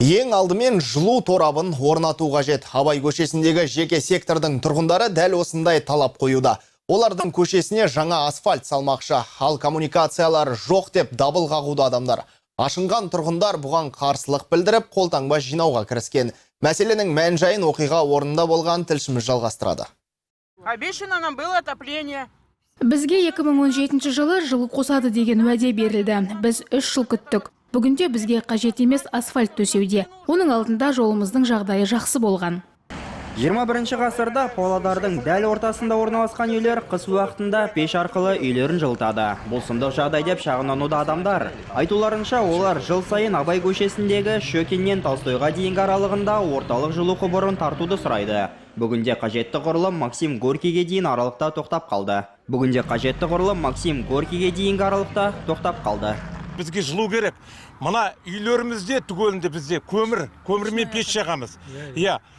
Ең алдымен жылу торабын орнату қажет. Абай көшесіндегі жеке сектордың тұрғындары дәл осындай талап қоюда. Олардың көшесіне жаңа асфальт салмақшы, ал коммуникациялар жоқ деп дабыл қағуда адамдар. Ашынған тұрғындар бұған қарсылық білдіріп, қолтаңба жинауға кіріскен. Мәселенің мән-жайын оқиға орнында болған тілшіміз жалғастырады. Обещано нам было отопление. Бізге 2017 жылы жылу қосады деген уәде берілді. Біз 3 жыл күттік. Бүгінде бізге қажет емес асфальт төсеуде. Оның алдында жолымыздың жағдайы жақсы болған. 21 ғасырда Павлодардың дәл ортасында орналасқан үйлер қыс уақытында пеш арқылы үйлерін жылытады. Бұл сұмдық жағдай деп шағымдануда адамдар. Айтуларынша, олар жыл сайын Абай көшесіндегі Шөкеннен Толстойға дейінгі аралығында орталық жылу құбырын тартуды сұрайды. Бүгінде қажетті құрылым Максим Горькийге дейін аралықта тоқтап қалды. Бізге жылу керек. Мына үйлерімізде түгелінде бізде көмірмен пеш жағамыз.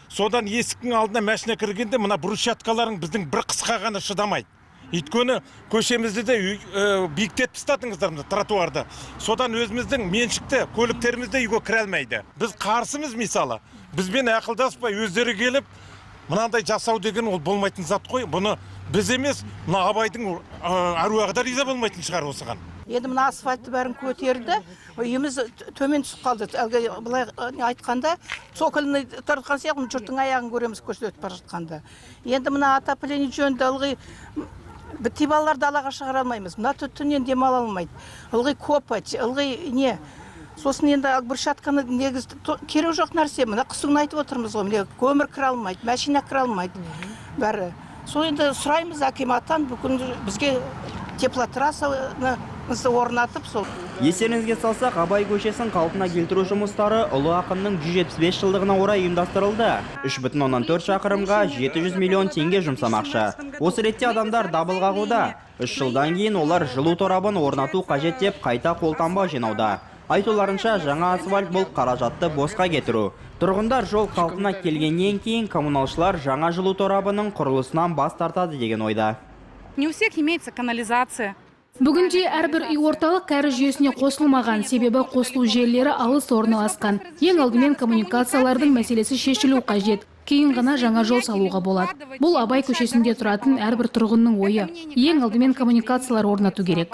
Содан есіктің алдына машина кіргенде мына брусчаткаларың біздің бір қысқа ғана шыдамайды. Өйткені көшемізді де биіктетіп тастадыңыздар тротуарды. Содан өзіміздің меншікті көліктерімізді үйге кіре алмайды. Біз қарсымыз мысалы. Бізбен ақылдаспай өздері келіп, мынандай жасау деген ол болмайтын зат қой. Бұны біз емес, мына Абайдың әруағы да риза болмайтын шығар осыған. Енді мына асфальтты бәрін көтерді, үйіміз төмен түсіп қалды. Әлгі былай айтқанда, цокольный тартқан сияқты жұрттың аяғын көреміз көшеде өтіп бара жатқанда. Енді мына отопление жөнінде ылғи бітті балаларды далаға шығара алмаймыз. Мына түтіннен демала алмайды. Ылғи копоть, ылғи не? Сосын енді брусчатканы негіз керек жоқ нәрсе. Мына қысуын айтып отырмыз ғой. Міне көмір кіре алмайды, машина кіре алмайды. Бәрі. Сол енді сұраймыз акиматтан бүгін бізге теплотрассаны орнатып сол. Естеріңізге салсақ, Абай көшесін қалпына келтіру жұмыстары Ұлы ақынның 175 жылдығына орай ұйымдастырылды. 3,4 шақырымға 700 миллион теңге жұмсамақшы. Осы ретте адамдар дабыл қағуда. 3 жылдан кейін олар жылу торабын орнату қажет деп қайта қолтаңба жинауда. Айтуларынша, жаңа асфальт бұл қаражатты босқа кетіру. Тұрғындар жол қалпына келгеннен кейін коммуналшылар жаңа жылу торабының құрылысынан бас тартады деген ойда. Не у всех имеется канализация. Бүгінде әрбір үй орталық кәріз жүйесіне қосылмаған, себебі қосылу желілері алыс орналасқан. Ең алдымен коммуникациялардың мәселесі шешілу қажет. Кейін ғана жаңа жол салуға болады. Бұл Абай көшесінде тұратын әрбір тұрғынның ойы. Ең алдымен коммуникациялар орнату керек.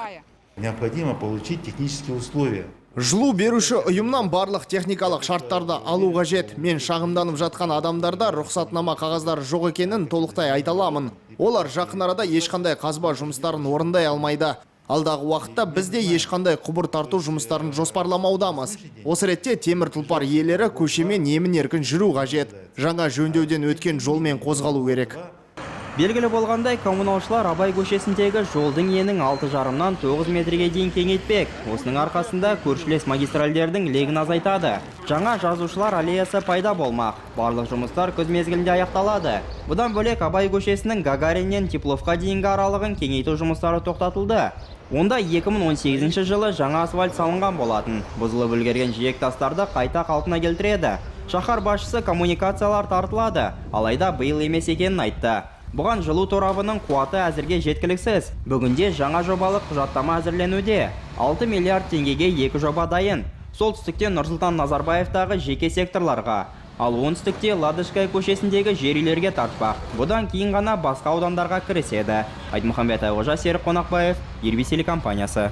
Необходимо получить технические условия. Жылу беруші ұйымнан барлық техникалық шарттарды алу қажет. Мен шағымданып жатқан адамдарда рұқсатнама қағаздары жоқ екенін толықтай айта аламын. Олар жақын арада ешқандай қазба жұмыстарын орындай алмайды. Алдағы уақытта бізде ешқандай құбыр тарту жұмыстарын жоспарламаудамыз. Осы ретте темір тұлпар иелері көшемен емін-еркін жүру қажет. Жаңа жөндеуден өткен жолмен қозғалу керек. Белгілі болғандай, коммуналшылар Абай көшесіндегі жолдың енің 6,5-нан 9 метрге дейін кеңейтпек. Осының арқасында көршілес магистральдердің легін азайтады. Жаңа жазушылар аллеясы пайда болмақ. Барлық жұмыстар күз мезгілінде аяқталады. Бұдан бөлек Абай көшесінің Гагариннен Тепловқа дейінгі аралығын кеңейту жұмыстары тоқтатылды. Онда 2018 жылы жаңа асфальт салынған болатын. Бұзылып үлгерген жиек тастарды қайта қалпына келтіреді. Шаһар басшысы коммуникациялар тартылады, алайда биыл емес екенін айтты. Бұған жылу торабының қуаты әзірге жеткіліксіз. Бүгінде жаңа жобалық құжаттама әзірленуде. 6 миллиард теңгеге 2 жоба дайын. Солтүстікте Нұрсұлтан Назарбаевтағы жеке секторларға, ал оңтүстікте Ладышкай көшесіндегі жер үйлерге тартпақ. Бұдан кейін ғана басқа аудандарға кіріседі. Айтмұхамбет Айғожа, Серік Қонақбаев, Ирбис телекомпаниясы.